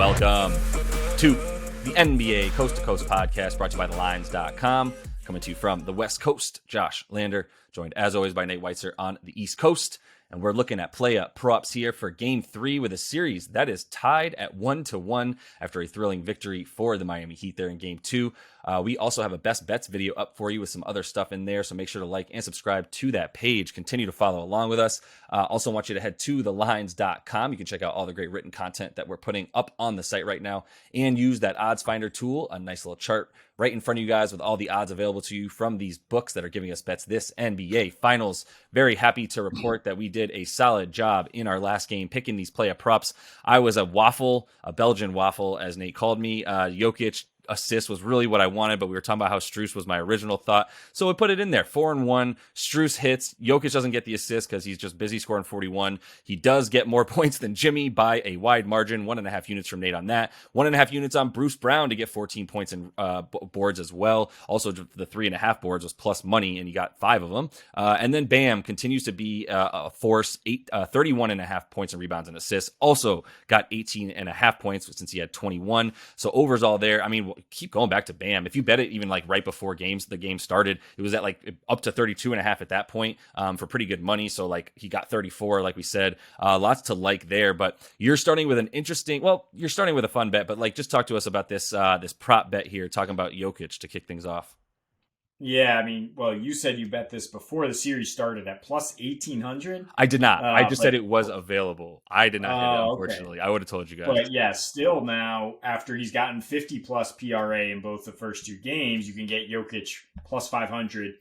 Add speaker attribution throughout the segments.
Speaker 1: Welcome to the NBA Coast to Coast podcast brought to you by thelines.com. Coming to you from the West Coast, Josh Lander, joined as always by Nate Weitzer on the East Coast. And we're looking at play-up props here for Game 3 with a series that is tied at 1-1 after a thrilling victory for the Miami Heat there in Game 2. We also have a best bets video up for you with some other stuff in there, so make sure to like and subscribe to that page. Continue to follow along with us. Also want you to head to thelines.com. You can check out all the great written content that we're putting up on the site right now and use that odds finder tool, a nice little chart right in front of you guys with all the odds available to you from these books that are giving us bets this NBA Finals. Very happy to report that we did a solid job in our last game picking these play-up props. I was a Belgian waffle, as Nate called me. Jokic assist was really what I wanted, but we were talking about how Strus was my original thought. So we put it in there. 4-1. Strus hits. Jokic doesn't get the assist because he's just busy scoring 41. He does get more points than Jimmy by a wide margin. 1.5 units from Nate on that. 1.5 units on Bruce Brown to get 14 points in boards as well. Also, the 3.5 boards was plus money, and he got 5 of them. And then Bam continues to be a force. 31.5 points and rebounds and assists. Also got 18.5 points since he had 21. So overs all there. I mean, keep going back to Bam. If you bet it even like right before the game started, it was at like up to 32.5 at that point for pretty good money. So like he got 34, like we said, lots to like there. But you're starting with you're starting with a fun bet, but like just talk to us about this prop bet here, talking about Jokic to kick things off.
Speaker 2: Yeah, I mean, well, you said you bet this before the series started at plus 1,800.
Speaker 1: I did not. I just said it was available. I did not hit it, unfortunately. Okay. I would have told you guys.
Speaker 2: But yeah, still now, after he's gotten 50-plus PRA in both the first 2 games, you can get Jokic plus 500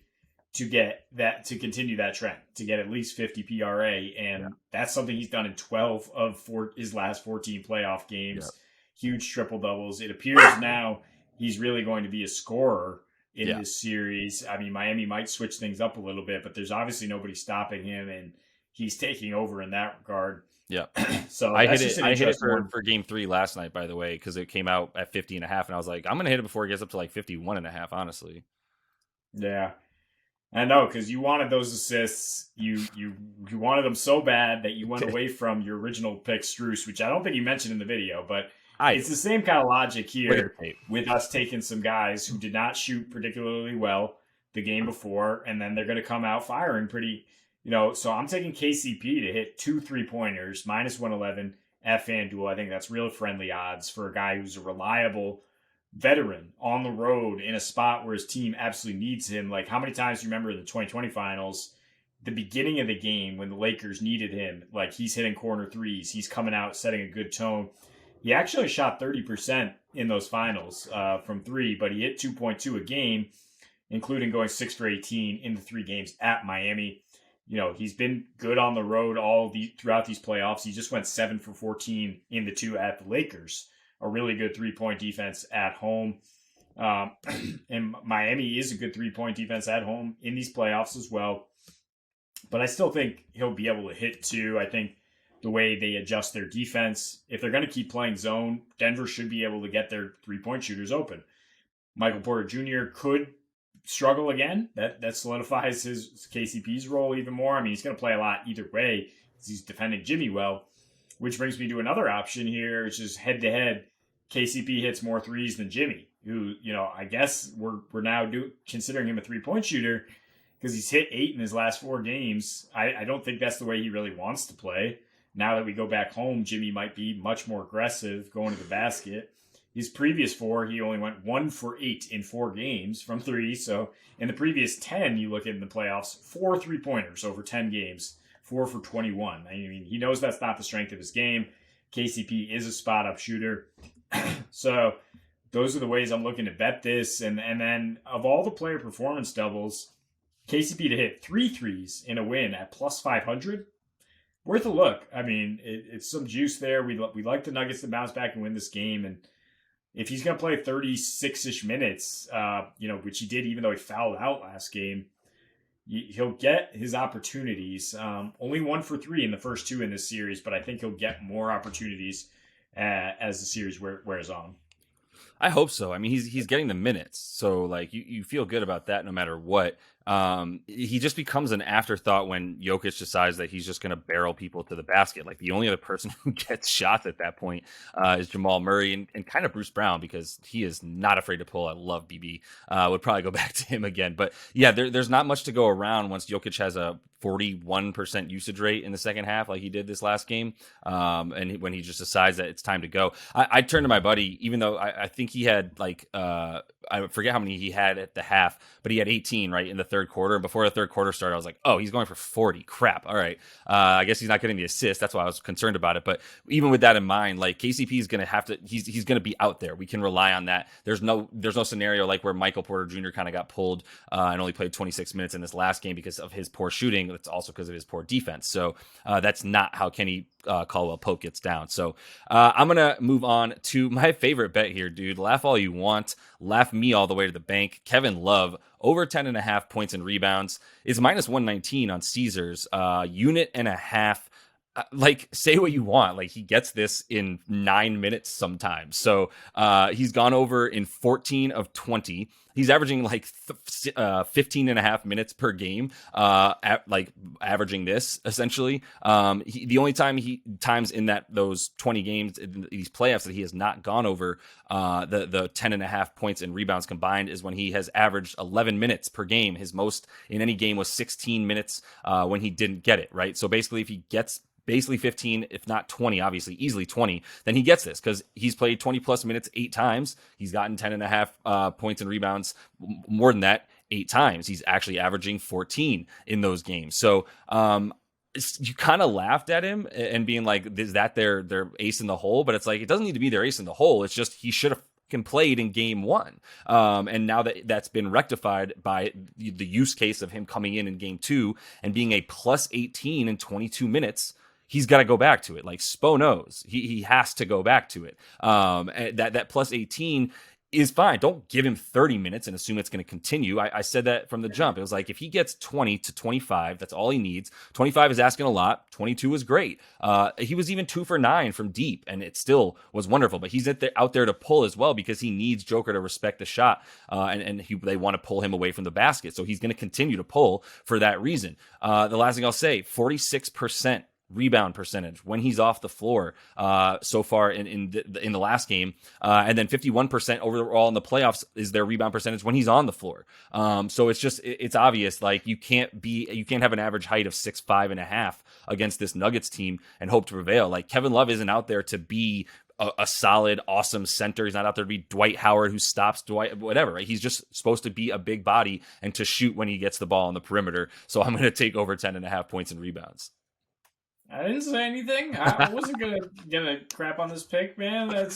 Speaker 2: to continue that trend, to get at least 50 PRA. And that's something he's done in 12 of his last 14 playoff games. Yeah. Huge triple-doubles. It appears now he's really going to be a scorer in this series. I mean, Miami might switch things up a little bit, but there's obviously nobody stopping him, and he's taking over in that regard.
Speaker 1: Yeah.
Speaker 2: So
Speaker 1: I hit it for Game 3 last night, by the way, because it came out at 50.5, and I was like, I'm going to hit it before it gets up to like 51.5, honestly.
Speaker 2: Yeah. I know, because you wanted those assists. You wanted them so bad that you went away from your original pick, Strus, which I don't think you mentioned in the video, but it's the same kind of logic here with us taking some guys who did not shoot particularly well the game before, and then they're going to come out firing pretty, so I'm taking KCP to hit 2 3-pointers, minus 111 at FanDuel. I think that's real friendly odds for a guy who's a reliable veteran on the road in a spot where his team absolutely needs him. Like, how many times do you remember in the 2020 finals, the beginning of the game when the Lakers needed him, like he's hitting corner threes, he's coming out, setting a good tone. He actually shot 30% in those finals from 3, but he hit 2.2 a game, including going 6 for 18 in the 3 games at Miami. He's been good on the road throughout these playoffs. He just went 7 for 14 in the 2 at the Lakers. A really good 3-point defense at home. And Miami is a good 3-point defense at home in these playoffs as well. But I still think he'll be able to hit 2. I think the way they adjust their defense, if they're going to keep playing zone, Denver should be able to get their 3-point shooters open. Michael Porter Jr. could struggle again. That solidifies his KCP's role even more. I mean, he's going to play a lot either way because he's defending Jimmy well, which brings me to another option here, which is head-to-head. KCP hits more threes than Jimmy, who, I guess we're now considering him a 3-point shooter because he's hit 8 in his last 4 games. I don't think that's the way he really wants to play. Now that we go back home, Jimmy might be much more aggressive going to the basket. His previous 4, he only went 1 for 8 in 4 games from 3. So in the previous 10, you look at in the playoffs, 4 3-pointers over 10 games, 4 for 21. I mean, he knows that's not the strength of his game. KCP is a spot-up shooter. So those are the ways I'm looking to bet this. And then of all the player performance doubles, KCP to hit 3 threes in a win at plus 500, worth a look. I mean, it's some juice there. We like the Nuggets to bounce back and win this game. And if he's going to play 36-ish minutes, which he did even though he fouled out last game, he'll get his opportunities. Only 1 for 3 in the first 2 in this series, but I think he'll get more opportunities as the series wears on.
Speaker 1: I hope so. I mean, he's getting the minutes, so like you feel good about that no matter what. he just becomes an afterthought when Jokic decides that he's just going to barrel people to the basket. Like the only other person who gets shots at that point is Jamal Murray and kind of Bruce Brown, because he is not afraid to pull. I love BB. Would probably go back to him again. But yeah, there's not much to go around once Jokic has a 41% usage rate in the second half, like he did this last game. And when he just decides that it's time to go, I turned to my buddy, even though I think he had I forget how many he had at the half, but he had 18 right in the third quarter. And before the third quarter started, I was like, oh, he's going for 40. Crap. All right. I guess he's not getting the assist. That's why I was concerned about it. But even with that in mind, like KCP is going to have to, he's going to be out there. We can rely on that. There's no scenario like where Michael Porter Jr. kind of got pulled and only played 26 minutes in this last game because of his poor shooting. It's also because of his poor defense. So that's not how Kenny Caldwell-Pope gets down. So I'm going to move on to my favorite bet here, dude. Laugh all you want. Laugh me all the way to the bank. Kevin Love, over 10.5 points and rebounds, is minus 119 on Caesars. Unit and a half. Like, say what you want. Like, he gets this in 9 minutes sometimes. So he's gone over in 14 of 20. He's averaging like 15 and a half minutes per game, averaging this essentially. The only times in those 20 games in these playoffs that he has not gone over the 10 and a half points and rebounds combined is when he has averaged 11 minutes per game. His most in any game was 16 minutes when he didn't get it, right? So basically, if he gets basically 15, if not 20, obviously easily 20, then he gets this because he's played 20 plus minutes 8 times. He's gotten 10 and a half points and rebounds, more than that, 8 times. He's actually averaging 14 in those games. So you kind of laughed at him and being like, is that their ace in the hole? But it's like, it doesn't need to be their ace in the hole. It's just he should have played in game 1. And now that's been rectified by the use case of him coming in game 2 and being a plus 18 in 22 minutes. He's got to go back to it. Like Spo knows he has to go back to it. That plus 18 is fine. Don't give him 30 minutes and assume it's going to continue. I said that from the jump. It was like, if he gets 20 to 25, that's all he needs. 25 is asking a lot. 22 is great. He was even 2 for 9 from deep, and it still was wonderful. But he's out there to pull as well because he needs Joker to respect the shot, and they want to pull him away from the basket. So he's going to continue to pull for that reason. The last thing I'll say, 46% rebound percentage when he's off the floor so far in the last game, and then 51% overall in the playoffs is their rebound percentage when he's on the floor. So it's obvious, like you can't have an average height of 6'5.5" against this Nuggets team and hope to prevail. Like, Kevin Love isn't out there to be a solid, awesome center. He's not out there to be Dwight Howard who stops Dwight, whatever. Right? He's just supposed to be a big body and to shoot when he gets the ball on the perimeter. So I'm going to take over 10.5 points and rebounds.
Speaker 2: I didn't say anything. I wasn't gonna crap on this pick, man.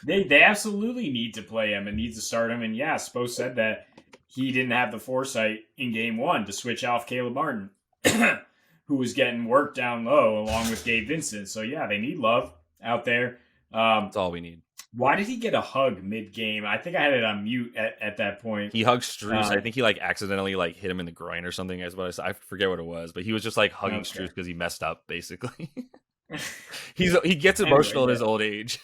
Speaker 2: They absolutely need to play him and need to start him. And yeah, Spo said that he didn't have the foresight in game 1 to switch off Caleb Martin, who was getting work down low along with Gabe Vincent. So yeah, they need Love out there.
Speaker 1: That's all we need.
Speaker 2: Why did he get a hug mid-game? I think I had it on mute at that point.
Speaker 1: He hugged Strus. I think he accidentally hit him in the groin or something. I forget what it was, but he was just hugging Strus because he messed up, basically. He gets emotional at his old age.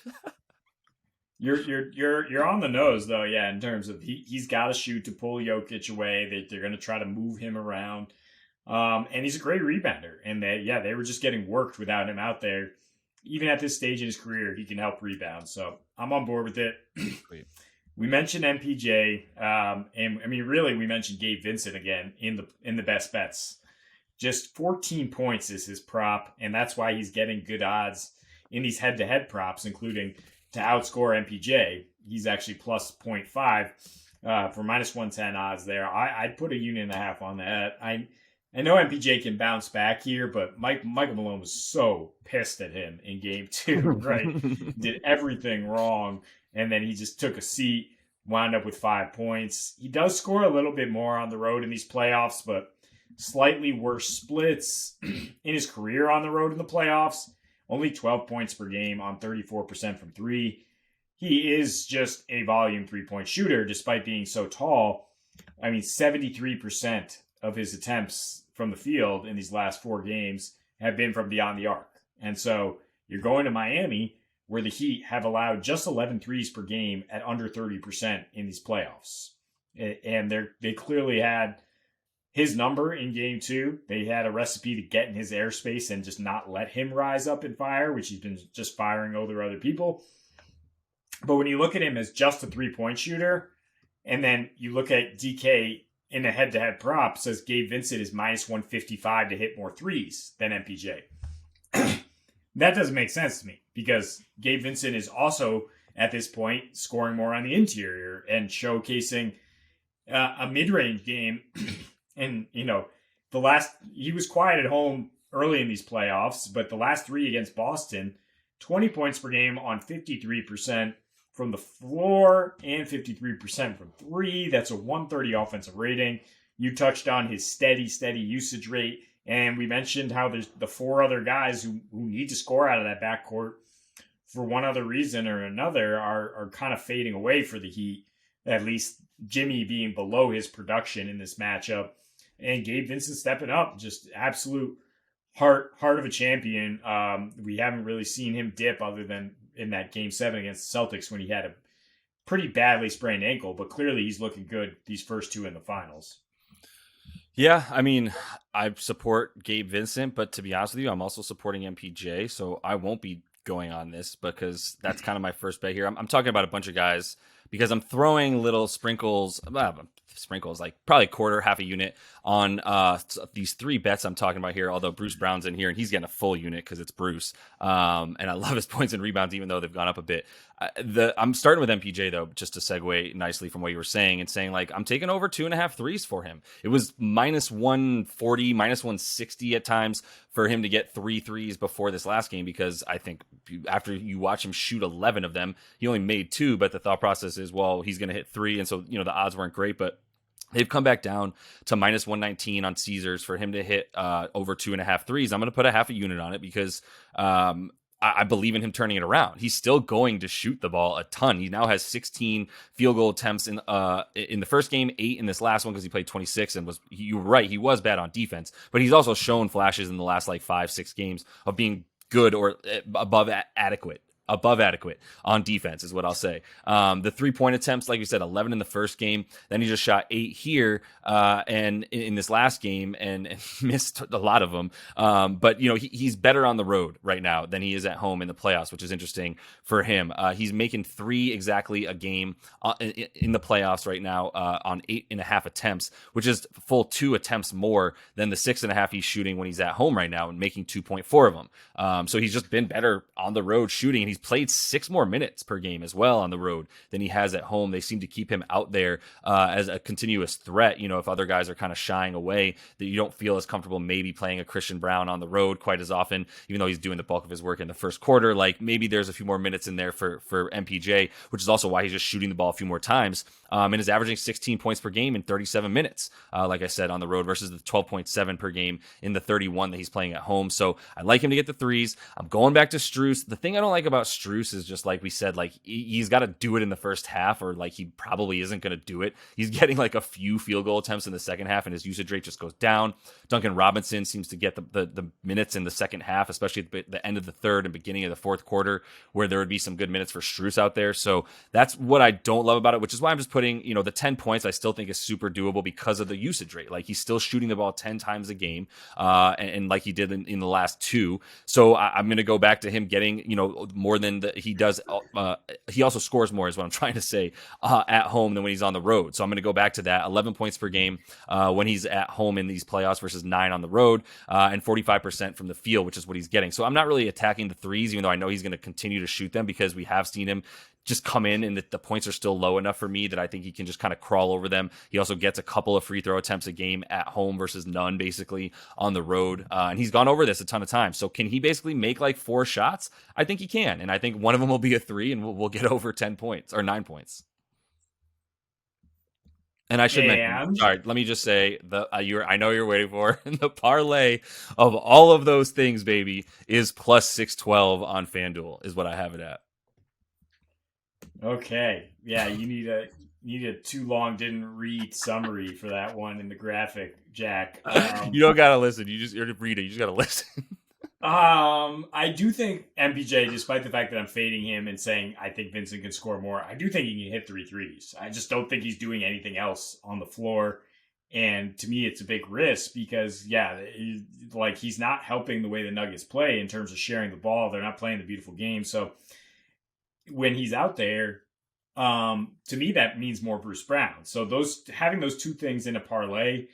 Speaker 2: You're on the nose though, yeah. In terms of he's got to shoot to pull Jokic away. They're going to try to move him around, and he's a great rebounder. And they were just getting worked without him out there. Even at this stage in his career, he can help rebound. So I'm on board with it. We mentioned MPJ, and I mean, really, we mentioned Gabe Vincent again in the best bets. Just 14 points is his prop, and that's why he's getting good odds in these head-to-head props, including to outscore MPJ. He's actually plus 0.5 for minus 110 odds there. I'd put a unit and a half on that. I know MPJ can bounce back here, but Michael Malone was so pissed at him in game 2, right? Did everything wrong, and then he just took a seat, wound up with 5 points. He does score a little bit more on the road in these playoffs, but slightly worse splits in his career on the road in the playoffs. Only 12 points per game on 34% from 3. He is just a volume 3-point shooter, despite being so tall. I mean, 73% of his attempts from the field in these last 4 games have been from beyond the arc. And so you're going to Miami, where the Heat have allowed just 11 threes per game at under 30% in these playoffs. And they clearly had his number in game 2. They had a recipe to get in his airspace and just not let him rise up and fire, which he's been just firing over other people. But when you look at him as just a 3-point shooter, and then you look at DK in a head-to-head prop, says Gabe Vincent is minus 155 to hit more threes than MPJ. That doesn't make sense to me because Gabe Vincent is also, at this point, scoring more on the interior and showcasing a mid-range game. And, he was quiet at home early in these playoffs, but the last 3 against Boston, 20 points per game on 53% from the floor and 53% from 3. That's a 130 offensive rating. You touched on his steady usage rate. And we mentioned how there's the 4 other guys who need to score out of that backcourt for one other reason or another are kind of fading away for the Heat, at least Jimmy being below his production in this matchup. And Gabe Vincent stepping up, just absolute heart of a champion. We haven't really seen him dip other than in that game 7 against the Celtics when he had a pretty badly sprained ankle, but clearly he's looking good these first 2 in the finals.
Speaker 1: Yeah, I mean, I support Gabe Vincent, but to be honest with you, I'm also supporting MPJ, so I won't be going on this because that's kind of my first bet here. I'm talking about a bunch of guys because I'm throwing little sprinkles, like probably a quarter, half a unit on these 3 bets I'm talking about here, although Bruce Brown's in here and he's getting a full unit because it's Bruce. And I love his points and rebounds, even though they've gone up a bit. I'm starting with MPJ, though, just to segue nicely from what you were saying and saying, like, I'm taking over 2.5 threes for him. It was minus 140, minus 160 at times for him to get 3 threes before this last game, because I think after you watch him shoot 11 of them, he only made 2, but the thought process is, well, he's going to hit 3. And so, the odds weren't great, but they've come back down to minus 119 on Caesars for him to hit over 2.5 threes. I'm going to put a half a unit on it because I believe in him turning it around. He's still going to shoot the ball a ton. He now has 16 field goal attempts in the first game, 8 in this last one because he played 26 and you were right, he was bad on defense, but he's also shown flashes in the last 5-6 games of being good or above adequate on defense is what I'll say. The 3-point attempts, like you said, 11 in the first game. Then he just shot 8 here and in this last game and missed a lot of them. But, he's better on the road right now than he is at home in the playoffs, which is interesting for him. He's making 3 exactly a game in the playoffs right now on 8.5 attempts, which is full 2 attempts more than the 6.5 he's shooting when he's at home right now and making 2.4 of them. So he's just been better on the road shooting, and he's played 6 more minutes per game as well on the road than he has at home. They seem to keep him out there as a continuous threat. If other guys are kind of shying away, that you don't feel as comfortable maybe playing a Christian Brown on the road quite as often, even though he's doing the bulk of his work in the first quarter. Like maybe there's a few more minutes in there for MPJ, which is also why he's just shooting the ball a few more times and is averaging 16 points per game in 37 minutes, like I said, on the road versus the 12.7 per game in the 31 that he's playing at home. So I like him to get the threes. I'm going back to Strus. The thing I don't like about Strus is just like we said, like he's got to do it in the first half, or like he probably isn't going to do it. He's getting like a few field goal attempts in the second half, and his usage rate just goes down. Duncan Robinson seems to get the minutes in the second half, especially at the end of the third and beginning of the fourth quarter, where there would be some good minutes for Strus out there. So that's what I don't love about it, which is why I'm just putting, the 10 points I still think is super doable because of the usage rate. Like he's still shooting the ball 10 times a game, and like he did in the last 2. So I'm going to go back to him getting, more than he does. He also scores more is what I'm trying to say at home than when he's on the road. So I'm going to go back to that 11 points per game when he's at home in these playoffs versus 9 on the road and 45% from the field, which is what he's getting. So I'm not really attacking the threes, even though I know he's going to continue to shoot them because we have seen him just come in and the points are still low enough for me that I think he can just kind of crawl over them. He also gets a couple of free throw attempts a game at home versus none basically on the road. And he's gone over this a ton of times. So can he basically make like 4 shots? I think he can. And I think one of them will be a 3 and we'll get over 10 points or 9 points. And I should mention, sorry, let me just say I know you're waiting for the parlay of all of those things, baby, is plus 612 on FanDuel is what I have it at.
Speaker 2: Okay. Yeah, you need a too long didn't read summary for that one in the graphic, Jack.
Speaker 1: You don't gotta listen. You're to read it. You just gotta listen.
Speaker 2: I do think MPJ, despite the fact that I'm fading him and saying I think Vincent can score more, I do think he can hit 3 threes. I just don't think he's doing anything else on the floor. And to me, it's a big risk because, he's not helping the way the Nuggets play in terms of sharing the ball. They're not playing the beautiful game. So when he's out there, to me, that means more Bruce Brown. So having those two things in a parlay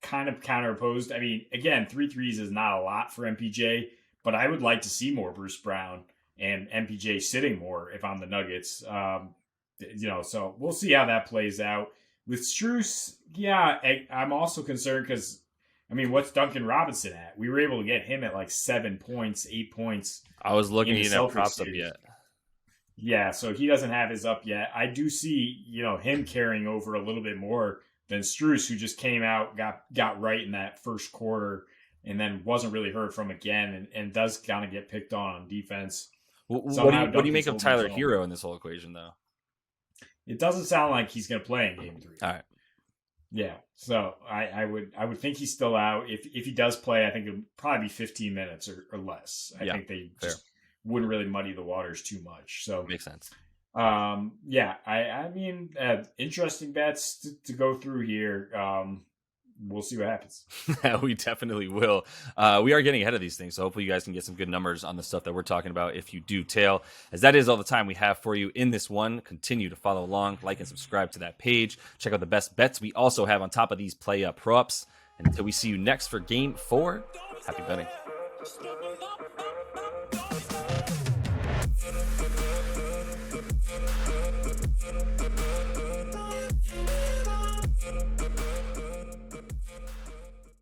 Speaker 2: kind of counteropposed. I mean, again, 3 threes is not a lot for MPJ, but I would like to see more Bruce Brown and MPJ sitting more if I'm the Nuggets. So we'll see how that plays out. With Strus, I'm also concerned because, I mean, what's Duncan Robinson at? We were able to get him at like 7 points, 8 points.
Speaker 1: I was looking at that props up yet.
Speaker 2: Yeah, so he doesn't have his up yet. I do see, him carrying over a little bit more than Strus, who just came out, got right in that first quarter, and then wasn't really heard from again, and does kind of get picked on defense.
Speaker 1: What do you make of Tyler Hero in this whole equation, though?
Speaker 2: It doesn't sound like he's going to play in Game 3.
Speaker 1: All right.
Speaker 2: Yeah, so I would think he's still out. If he does play, I think it'll probably be 15 minutes or less. I think they just wouldn't really muddy the waters too much. So
Speaker 1: makes sense.
Speaker 2: I mean, interesting bets to go through here. We'll see what happens.
Speaker 1: We definitely will. We are getting ahead of these things, so hopefully you guys can get some good numbers on the stuff that we're talking about if you do tail, as that is all the time we have for you in this one. Continue to follow along, like and subscribe to that page. Check out the best bets we also have on top of these play pro ups. And until we see you next for Game 4, happy betting.